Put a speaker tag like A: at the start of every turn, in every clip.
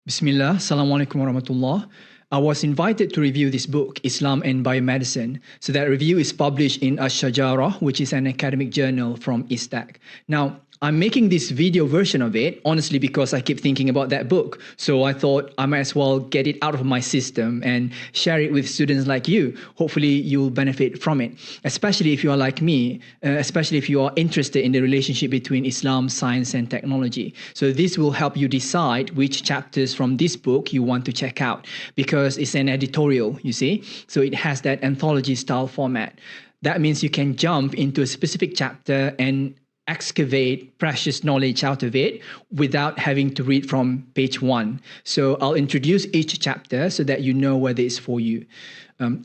A: Bismillah, Assalamualaikum warahmatullah. I was invited to review this book, Islam and Biomedicine. So that review is published in Ash-Shajarah, which is an academic journal from ISTAC. Now, I'm making this video version of it, honestly, because I keep thinking about that book. So I thought I might as well get it out of my system and share it with students like you. Hopefully, you'll benefit from it, especially if you are like me, especially if you are interested in the relationship between Islam, science, and technology. So this will help you decide which chapters from this book you want to check out, because it's an editorial, you see. So it has that anthology style format. That means you can jump into a specific chapter and excavate precious knowledge out of it without having to read from page 1. So I'll introduce each chapter so that you know whether it's for you.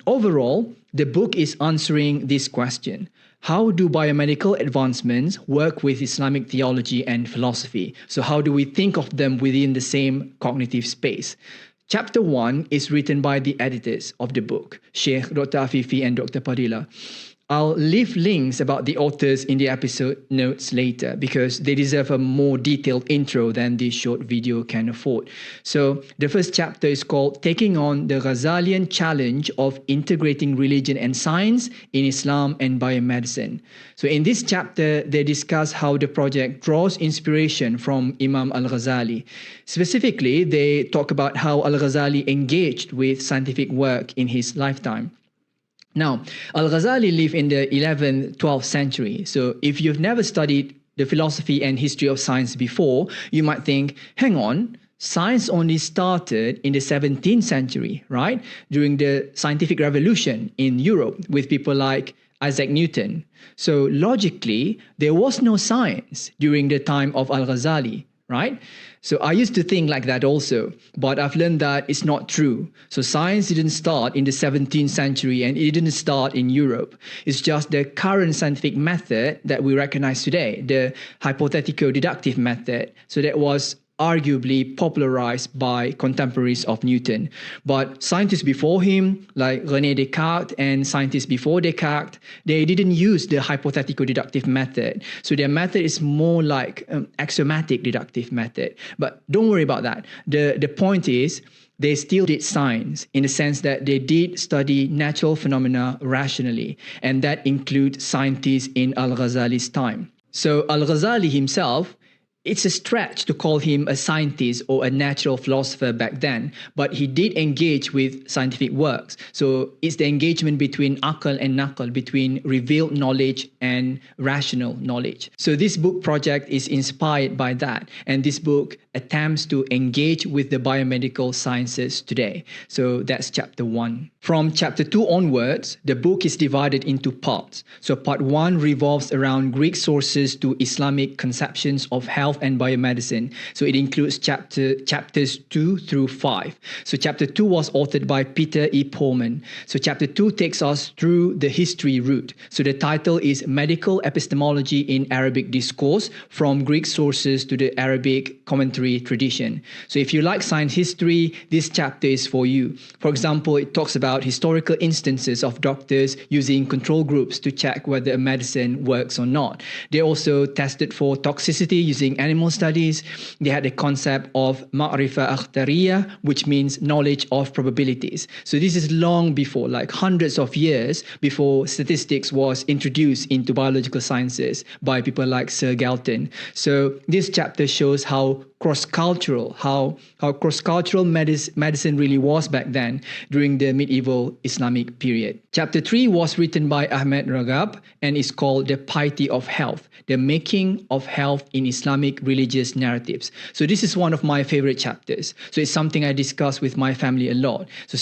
A: Overall, the book is answering this question: how do biomedical advancements work with Islamic theology and philosophy? So how do we think of them within the same cognitive space? Chapter 1 is written by the editors of the book, Sheikh Dr. Afifi and Dr. Padela. I'll leave links about the authors in the episode notes later because they deserve a more detailed intro than this short video can afford. So the first chapter is called Taking on the Ghazalian Challenge of Integrating Religion and Science in Islam and Biomedicine. So in this chapter, they discuss how the project draws inspiration from Imam al-Ghazali. Specifically, they talk about how al-Ghazali engaged with scientific work in his lifetime. Now, al-Ghazali lived in the 11th, 12th century. So if you've never studied the philosophy and history of science before, you might think, hang on, science only started in the 17th century, right? During the scientific revolution in Europe with people like Isaac Newton. So logically, there was no science during the time of al-Ghazali, right? So I used to think like that also, but I've learned that it's not true. So science didn't start in the 17th century and it didn't start in Europe. It's just the current scientific method that we recognize today, the hypothetical deductive method. So that was arguably popularized by contemporaries of Newton. But scientists before him, like René Descartes and scientists before Descartes, they didn't use the hypothetical deductive method. So their method is more like axiomatic deductive method. But don't worry about that. The point is, they still did science in the sense that they did study natural phenomena rationally, and that includes scientists in al-Ghazali's time. So al-Ghazali himself, it's a stretch to call him a scientist or a natural philosopher back then, but he did engage with scientific works. So it's the engagement between akal and nakal, between revealed knowledge and rational knowledge. So this book project is inspired by that, and this book attempts to engage with the biomedical sciences today. So that's chapter 1. From chapter 2 onwards, the book is divided into parts. So part 1 revolves around Greek sources to Islamic conceptions of health and biomedicine. So it includes chapters 2 through 5. So chapter 2 was authored by Peter E. Pullman. So chapter 2 takes us through the history route. So the title is Medical Epistemology in Arabic Discourse, from Greek sources to the Arabic commentary tradition. So if you like science history, this chapter is for you. For example, it talks about historical instances of doctors using control groups to check whether a medicine works or not. They also tested for toxicity using animal studies. They had the concept of ma'rifa akhtariya, which means knowledge of probabilities. So this is long before, like hundreds of years before statistics was introduced into biological sciences by people like Sir Galton. So this chapter shows how cross-cultural medicine really was back then during the medieval Islamic period. Chapter 3 was written by Ahmed Ragab and is called The Piety of Health, the Making of Health in Islamic Religious Narratives. So this is one of my favorite chapters. So it's something I discuss with my family a lot. So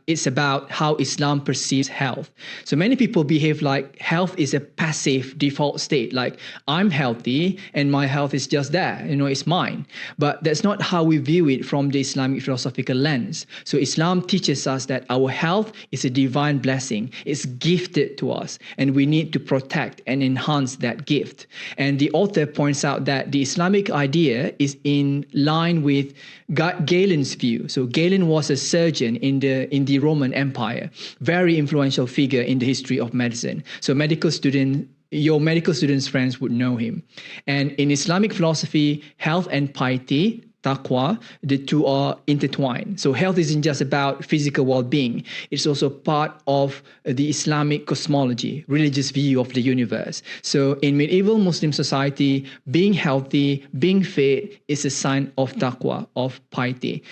A: it's about how Islam perceives health. So many people behave like health is a passive default state, like I'm healthy and my health is just there, it's mine. But that's not how we view it from the Islamic philosophical lens. So Islam teaches us that our health is a divine blessing. It's gifted to us, and we need to protect and enhance that gift. And the author points out that the Islamic idea is in line with Galen's view. So Galen was a surgeon in the Roman Empire, very influential figure in the history of medicine. So your medical students' friends would know him. And in Islamic philosophy, health and piety taqwa, the two are intertwined. So health isn't just about physical well-being. It's also part of the Islamic cosmology, religious view of the universe. So in medieval Muslim society, being healthy, being fit is a sign of taqwa, of piety.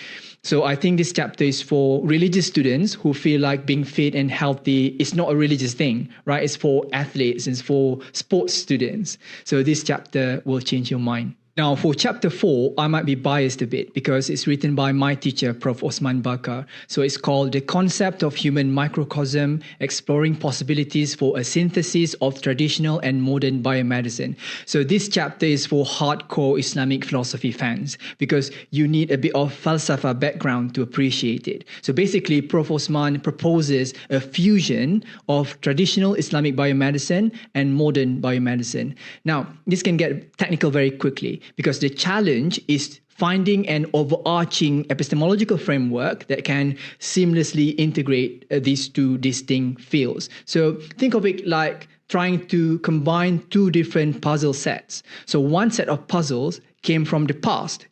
A: So I think this chapter is for religious students who feel like being fit and healthy is not a religious thing, right? It's for athletes, it's for sports students. So this chapter will change your mind. Now, for chapter 4, I might be biased a bit because it's written by my teacher, Prof. Osman Bakar. So it's called The Concept of Human Microcosm, Exploring Possibilities for a Synthesis of Traditional and Modern Biomedicine. So this chapter is for hardcore Islamic philosophy fans because you need a bit of falsafa background to appreciate it. So basically, Prof. Osman proposes a fusion of traditional Islamic biomedicine and modern biomedicine. Now, this can get technical very quickly, because the challenge is finding an overarching epistemological framework that can seamlessly integrate these two distinct fields. So think of it like trying to combine two different puzzle sets. So one set of puzzles came from the past,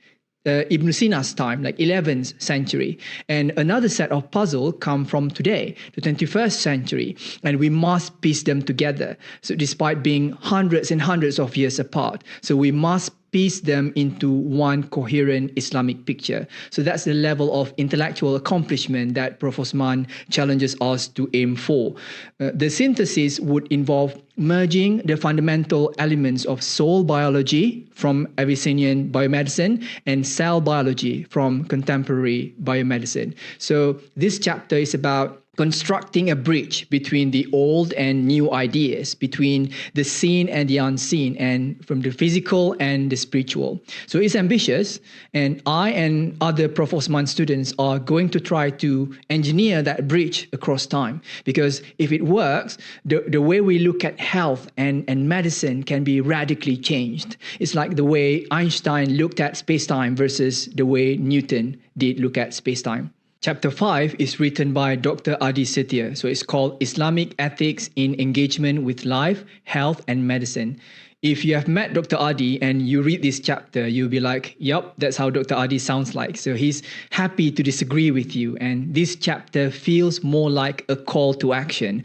A: Ibn Sina's time, like 11th century. And another set of puzzles come from today, the 21st century. And we must piece them together. So despite being hundreds and hundreds of years apart. So we must piece them into one coherent Islamic picture. So that's the level of intellectual accomplishment that Prof. Osman challenges us to aim for. The synthesis would involve merging the fundamental elements of soul biology from Abyssinian biomedicine and cell biology from contemporary biomedicine. So this chapter is about constructing a bridge between the old and new ideas, between the seen and the unseen, and from the physical and the spiritual. So it's ambitious, and I and other Prof. Osman students are going to try to engineer that bridge across time, because if it works, the way we look at health and medicine can be radically changed. It's like the way Einstein looked at space-time versus the way Newton did look at space-time. Chapter 5 is written by Dr. Adi Setia. So it's called Islamic Ethics in Engagement with Life, Health and Medicine. If you have met Dr. Adi and you read this chapter, you'll be like, yep, that's how Dr. Adi sounds like. So he's happy to disagree with you. And this chapter feels more like a call to action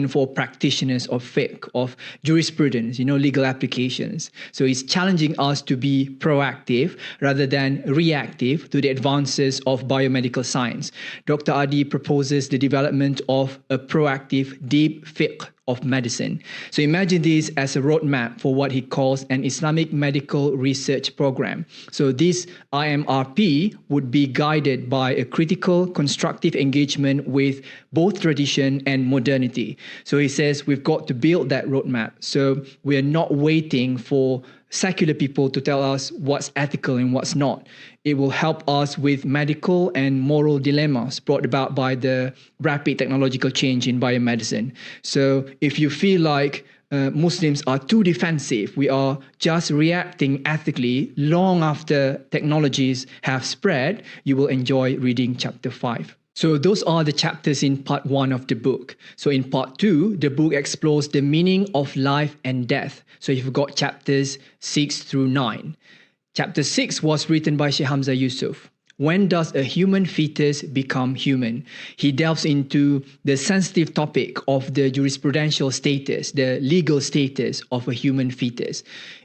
A: for practitioners of fiqh, of jurisprudence, legal applications. So he's challenging us to be proactive rather than reactive to the advances of biomedical science. Dr. Adi proposes the development of a proactive, deep fiqh of medicine. So imagine this as a roadmap for what he calls an Islamic medical research program. So this IMRP would be guided by a critical, constructive engagement with both tradition and modernity. So he says we've got to build that roadmap. So we're not waiting for secular people to tell us what's ethical and what's not. It will help us with medical and moral dilemmas brought about by the rapid technological change in biomedicine. So if you feel like Muslims are too defensive, we are just reacting ethically long after technologies have spread, you will enjoy reading chapter 5. So those are the chapters in part 1 of the book. So in part 2, the book explores the meaning of life and death. So you've got chapters 6 through 9. Chapter 6 was written by Sheikh Hamza Yusuf. When does a human fetus become human? He delves into the sensitive topic of the jurisprudential status, the legal status of a human fetus.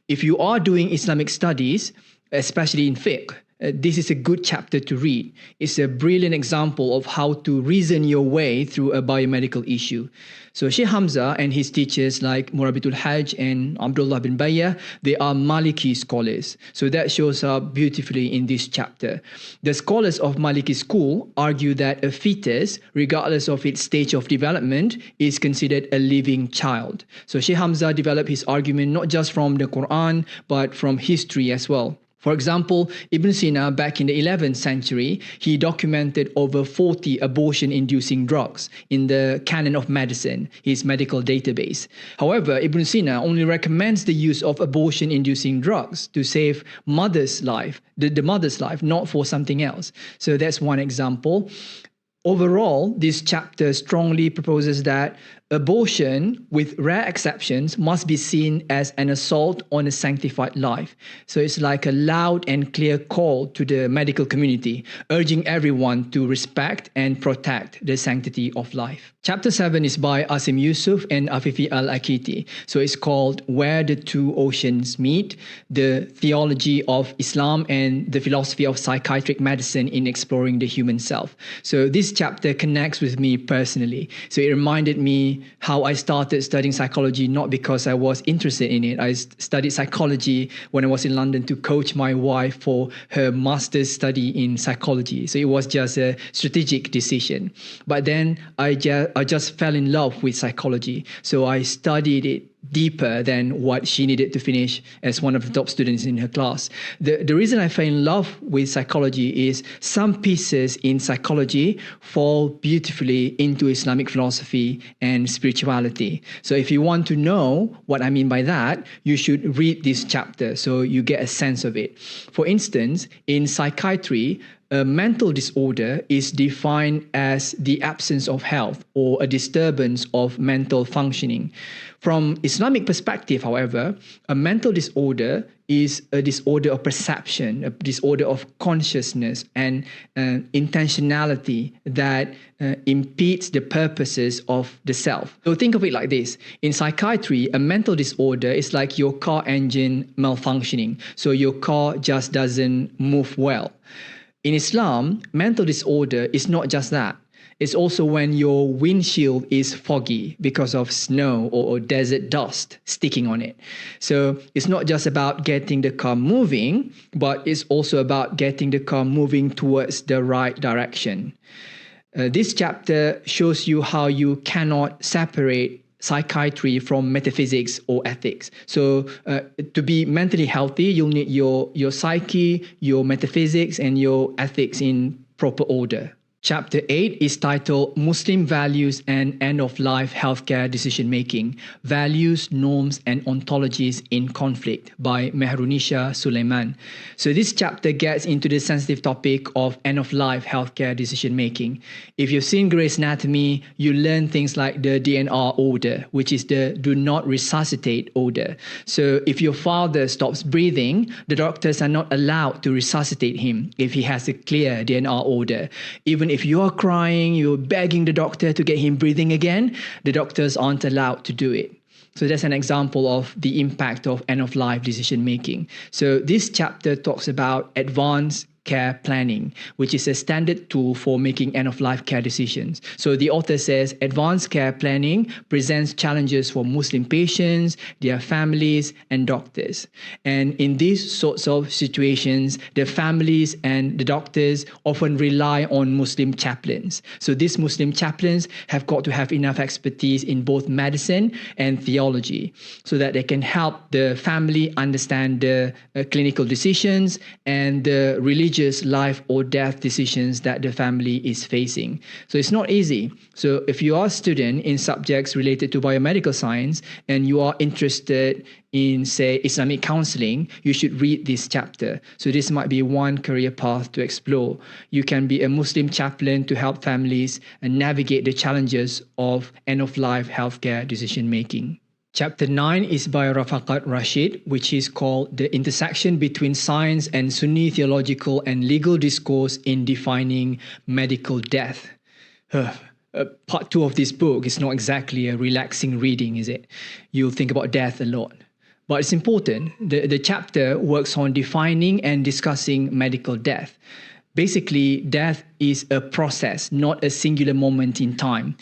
A: If you are doing Islamic studies, especially in fiqh, this is a good chapter to read. It's a brilliant example of how to reason your way through a biomedical issue. So Sheikh Hamza and his teachers like Murabitul Hajj and Abdullah bin Bayyah, they are Maliki scholars. So that shows up beautifully in this chapter. The scholars of Maliki school argue that a fetus, regardless of its stage of development, is considered a living child. So Sheikh Hamza developed his argument not just from the Quran, but from history as well. For example, Ibn Sina, back in the 11th century, he documented over 40 abortion-inducing drugs in the Canon of Medicine, his medical database. However, Ibn Sina only recommends the use of abortion-inducing drugs to save mother's life, the mother's life, not for something else. So that's one example. Overall, this chapter strongly proposes that Abortion, with rare exceptions, must be seen as an assault on a sanctified life. So it's like a loud and clear call to the medical community, urging everyone to respect and protect the sanctity of life. Chapter 7 is by Aasim I and Afifi al-Akiti. So it's called Where the Two Oceans Meet, the Theology of Islam and the Philosophy of Psychiatric Medicine in Exploring the Human Self. So this chapter connects with me personally. So it reminded me how I started studying psychology, not because I was interested in it. I studied psychology when I was in London to coach my wife for her master's study in psychology. So it was just a strategic decision. But then I just fell in love with psychology. So I studied it deeper than what she needed to finish as one of the top students in her class. The reason I fell in love with psychology is some pieces in psychology fall beautifully into Islamic philosophy and spirituality. So if you want to know what I mean by that, you should read this chapter so you get a sense of it. For instance, in psychiatry, a mental disorder is defined as the absence of health or a disturbance of mental functioning. From Islamic perspective, however, a mental disorder is a disorder of perception, a disorder of consciousness and intentionality that impedes the purposes of the self. So think of it like this. In psychiatry, a mental disorder is like your car engine malfunctioning. So your car just doesn't move well. In Islam, mental disorder is not just that. It's also when your windshield is foggy because of snow or desert dust sticking on it. So it's not just about getting the car moving, but it's also about getting the car moving towards the right direction. This chapter shows you how you cannot separate psychiatry from metaphysics or ethics. So to be mentally healthy, you'll need your psyche, your metaphysics, and your ethics in proper order. Chapter 8 is titled Muslim Values and End-of-Life Healthcare Decision-Making, Values, Norms and Ontologies in Conflict by Mehrunisha Sulaiman. So this chapter gets into the sensitive topic of end-of-life healthcare decision-making. If you've seen Grey's Anatomy, you learn things like the DNR order, which is the do not resuscitate order. So if your father stops breathing, the doctors are not allowed to resuscitate him if he has a clear DNR order. Even if you're crying, you're begging the doctor to get him breathing again, the doctors aren't allowed to do it. So that's an example of the impact of end-of-life decision-making. So this chapter talks about advanced care planning, which is a standard tool for making end-of-life care decisions. So the author says advanced care planning presents challenges for Muslim patients, their families, and doctors. And in these sorts of situations, the families and the doctors often rely on Muslim chaplains. So these Muslim chaplains have got to have enough expertise in both medicine and theology so that they can help the family understand the clinical decisions and the religious life or death decisions that the family is facing. So it's not easy. So if you are a student in subjects related to biomedical science and you are interested in, say, Islamic counseling, you should read this chapter. So this might be one career path to explore. You can be a Muslim chaplain to help families and navigate the challenges of end-of-life healthcare decision-making. Chapter 9 is by Rafaqat Rashid, which is called The Intersection Between Science and Sunni Theological and Legal Discourse in Defining Medical Death. Part 2 of this book is not exactly a relaxing reading, is it? You'll think about death a lot. But it's important. The chapter works on defining and discussing medical death. Basically, death is a process, not a singular moment in time.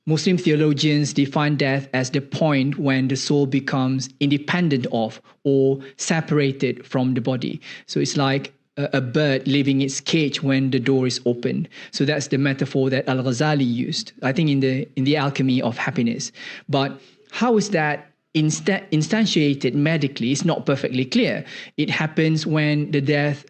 A: Muslim theologians define death as the point when the soul becomes independent of or separated from the body. So it's like a bird leaving its cage when the door is opened. So that's the metaphor that Al-Ghazali used, I think in the Alchemy of Happiness. But how is that instantiated medically? It's not perfectly clear. It happens when the death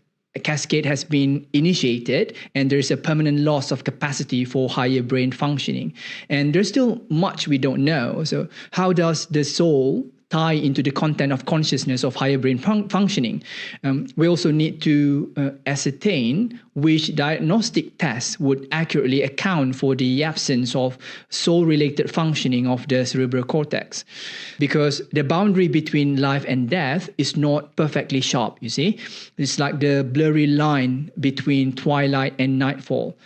A: cascade has been initiated and there's a permanent loss of capacity for higher brain functioning. And there's still much we don't know. So how does the soul tie into the content of consciousness of higher brain functioning. We also need to ascertain which diagnostic tests would accurately account for the absence of soul-related functioning of the cerebral cortex. Because the boundary between life and death is not perfectly sharp, you see. It's like the blurry line between twilight and nightfall.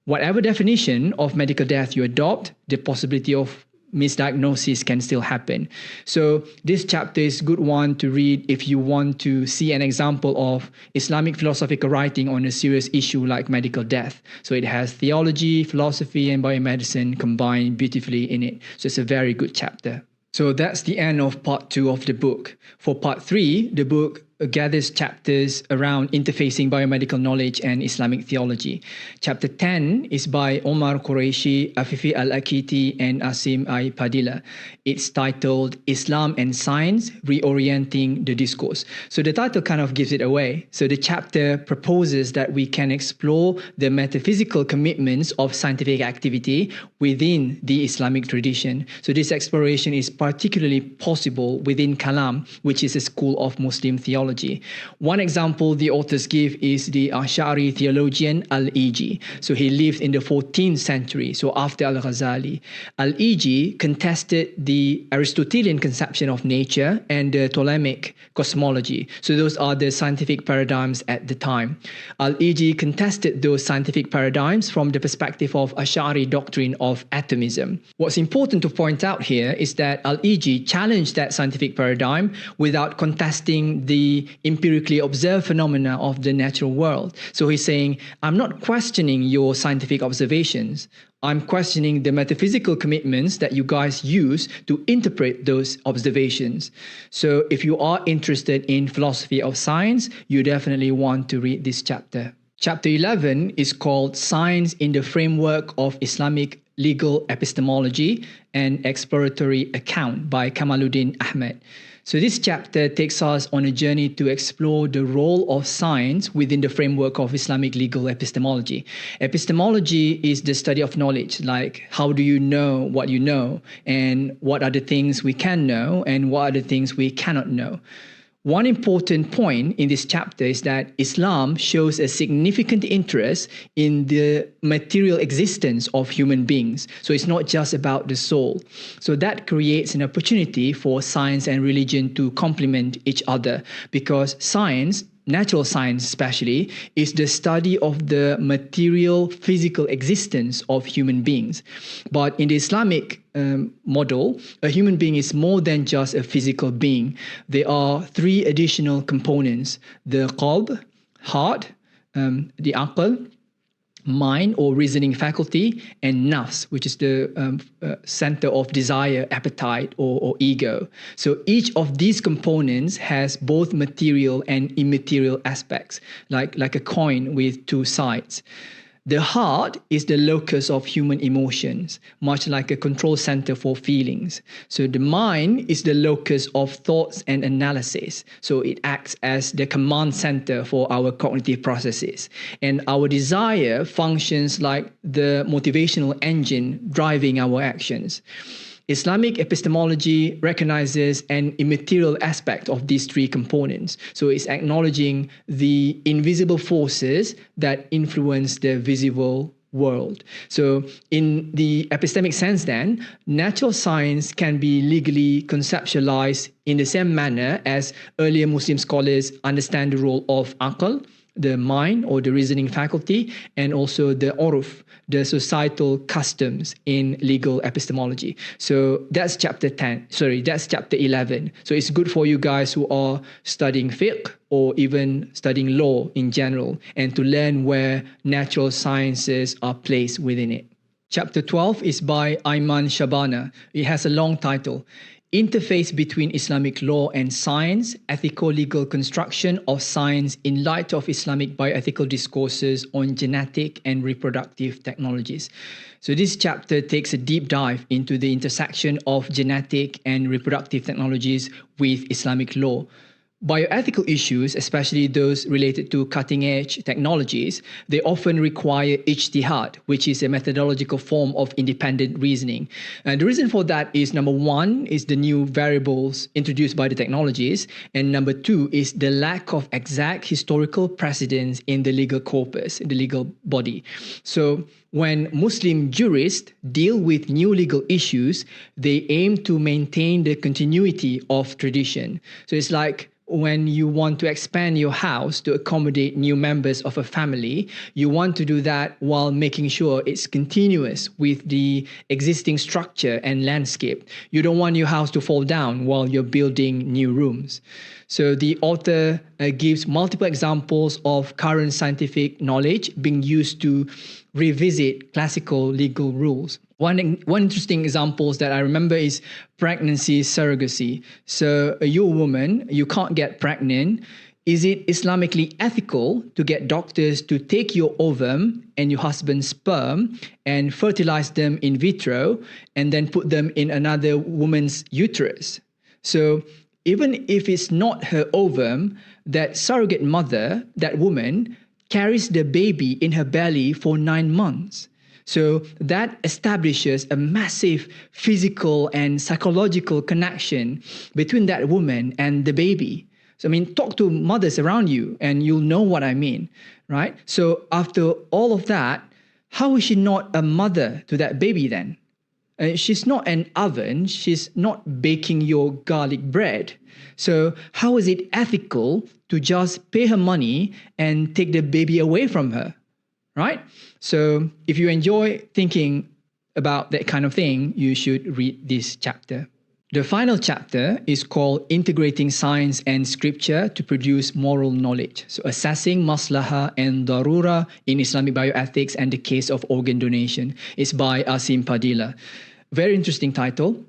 A: Whatever definition of medical death you adopt, the possibility of misdiagnosis can still happen. So this chapter is a good one to read if you want to see an example of Islamic philosophical writing on a serious issue like medical death. So it has theology, philosophy, and biomedicine combined beautifully in it. So it's a very good chapter. So that's the end of part 2 of the book. For part 3, the book gathers chapters around interfacing biomedical knowledge and Islamic theology. Chapter 10 is by Omar Qureshi, Afifi al-Akiti, and Aasim I. Padela. It's titled Islam and Science, Reorienting the Discourse. So the title kind of gives it away. So the chapter proposes that we can explore the metaphysical commitments of scientific activity within the Islamic tradition. So this exploration is particularly possible within Kalam, which is a school of Muslim theology. One example the authors give is the Ash'ari theologian al-Iji. So he lived in the 14th century, so after al-Ghazali. Al-Iji contested the Aristotelian conception of nature and the Ptolemaic cosmology. So those are the scientific paradigms at the time. Al-Iji contested those scientific paradigms from the perspective of Ash'ari doctrine of atomism. What's important to point out here is that Al-Iji challenged that scientific paradigm without contesting the empirically observed phenomena of the natural world. So he's saying, I'm not questioning your scientific observations. I'm questioning the metaphysical commitments that you guys use to interpret those observations. So if you are interested in philosophy of science, you definitely want to read this chapter. Chapter 11 is called Science in the Framework of Islamic Legal Epistemology, an Exploratory Account by Kamaluddin Ahmed. So this chapter takes us on a journey to explore the role of science within the framework of Islamic legal epistemology. Epistemology is the study of knowledge, like how do you know what you know, and what are the things we can know, and what are the things we cannot know. One important point in this chapter is that Islam shows a significant interest in the material existence of human beings. So it's not just about the soul. So that creates an opportunity for science and religion to complement each other, because science, natural science especially, is the study of the material physical existence of human beings. But in the Islamic model, a human being is more than just a physical being. There are 3 additional components: the qalb, heart, the aql, mind or reasoning faculty, and nafs, which is the center of desire, appetite, or ego. So each of these components has both material and immaterial aspects, like a coin with 2 sides. The heart is the locus of human emotions, much like a control center for feelings. So the mind is the locus of thoughts and analysis. So it acts as the command center for our cognitive processes. And our desire functions like the motivational engine driving our actions. Islamic epistemology recognizes an immaterial aspect of these 3 components. So it's acknowledging the invisible forces that influence the visible world. So in the epistemic sense then, natural science can be legally conceptualized in the same manner as earlier Muslim scholars understand the role of aql, the mind or the reasoning faculty, and also the uruf, the societal customs in legal epistemology. So that's chapter 11. So it's good for you guys who are studying fiqh or even studying law in general, and to learn where natural sciences are placed within it. Chapter 12 is by Ayman Shabana. It has a long title: Interface between Islamic law and science, ethico-legal construction of science in light of Islamic bioethical discourses on genetic and reproductive technologies. So this chapter takes a deep dive into the intersection of genetic and reproductive technologies with Islamic law. Bioethical issues, especially those related to cutting-edge technologies, they often require ijtihad, which is a methodological form of independent reasoning. And the reason for that is, number one, is the new variables introduced by the technologies, and number two is the lack of exact historical precedents in the legal corpus, in the legal body. So when Muslim jurists deal with new legal issues, they aim to maintain the continuity of tradition. So it's like when you want to expand your house to accommodate new members of a family, you want to do that while making sure it's continuous with the existing structure and landscape. You don't want your house to fall down while you're building new rooms. So the author gives multiple examples of current scientific knowledge being used to revisit classical legal rules. One interesting example that I remember is pregnancy surrogacy. So you're a woman, you can't get pregnant. Is it Islamically ethical to get doctors to take your ovum and your husband's sperm and fertilize them in vitro and then put them in another woman's uterus? So even if it's not her ovum, that surrogate mother, that woman, carries the baby in her belly for 9 months. So that establishes a massive physical and psychological connection between that woman and the baby. So, I mean, talk to mothers around you and you'll know what I mean, right? So after all of that, how is she not a mother to that baby then? She's not an oven. She's not baking your garlic bread. So how is it ethical to just pay her money and take the baby away from her, right? So if you enjoy thinking about that kind of thing, you should read this chapter. The final chapter is called Integrating Science and Scripture to Produce Moral Knowledge. So assessing maslahah and darura in Islamic bioethics and the case of organ donation. It's by Aasim Padela. Very interesting title.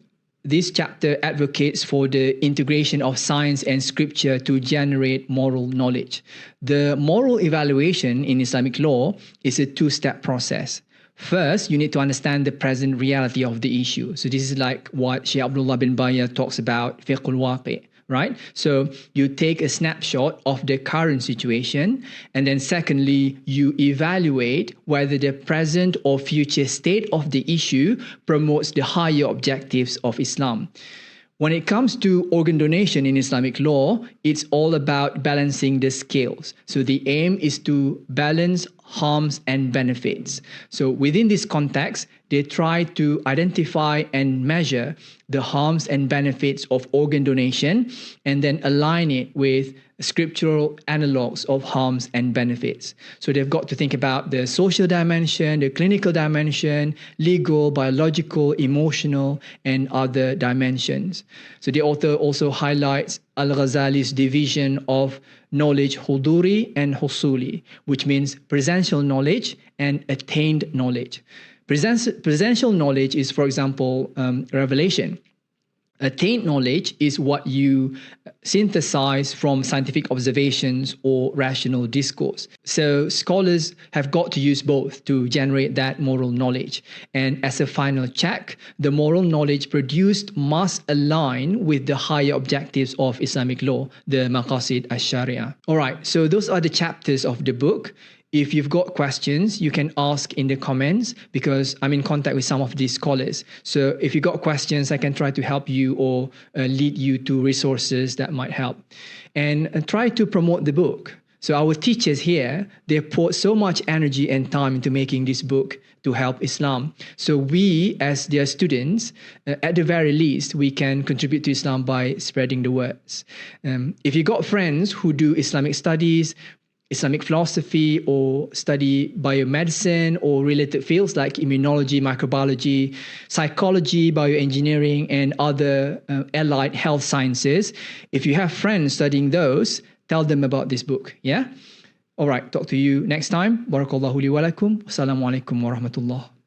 A: This chapter advocates for the integration of science and scripture to generate moral knowledge. The moral evaluation in Islamic law is a two-step process. First, you need to understand the present reality of the issue. So this is like what Sheikh Abdullah bin Baya talks about, fiqh al-waqi', right? So you take a snapshot of the current situation, and then secondly, you evaluate whether the present or future state of the issue promotes the higher objectives of Islam. When it comes to organ donation in Islamic law, it's all about balancing the scales. So the aim is to balance harms and benefits. So within this context, they try to identify and measure the harms and benefits of organ donation and then align it with scriptural analogues of harms and benefits. So they've got to think about the social dimension, the clinical dimension, legal, biological, emotional, and other dimensions. So the author also highlights al-Ghazali's division of knowledge huduri and husuli, which means presential knowledge and attained knowledge. Presential knowledge is, for example, revelation. Attained knowledge is what you synthesize from scientific observations or rational discourse. So scholars have got to use both to generate that moral knowledge. And as a final check, the moral knowledge produced must align with the higher objectives of Islamic law, the maqasid al-sharia. All right, so those are the chapters of the book. If you've got questions, you can ask in the comments because I'm in contact with some of these scholars. So if you've got questions, I can try to help you or lead you to resources that might help. And try to promote the book. So our teachers here, they poured so much energy and time into making this book to help Islam. So we, as their students, at the very least, we can contribute to Islam by spreading the words. If you got friends who do Islamic studies, Islamic philosophy, or study biomedicine or related fields like immunology, microbiology, psychology, bioengineering, and other allied health sciences. If you have friends studying those, tell them about this book. Yeah? All right. Talk to you next time. Barakallahu li wa lakum. Wassalamu alaikum wa rahmatullah.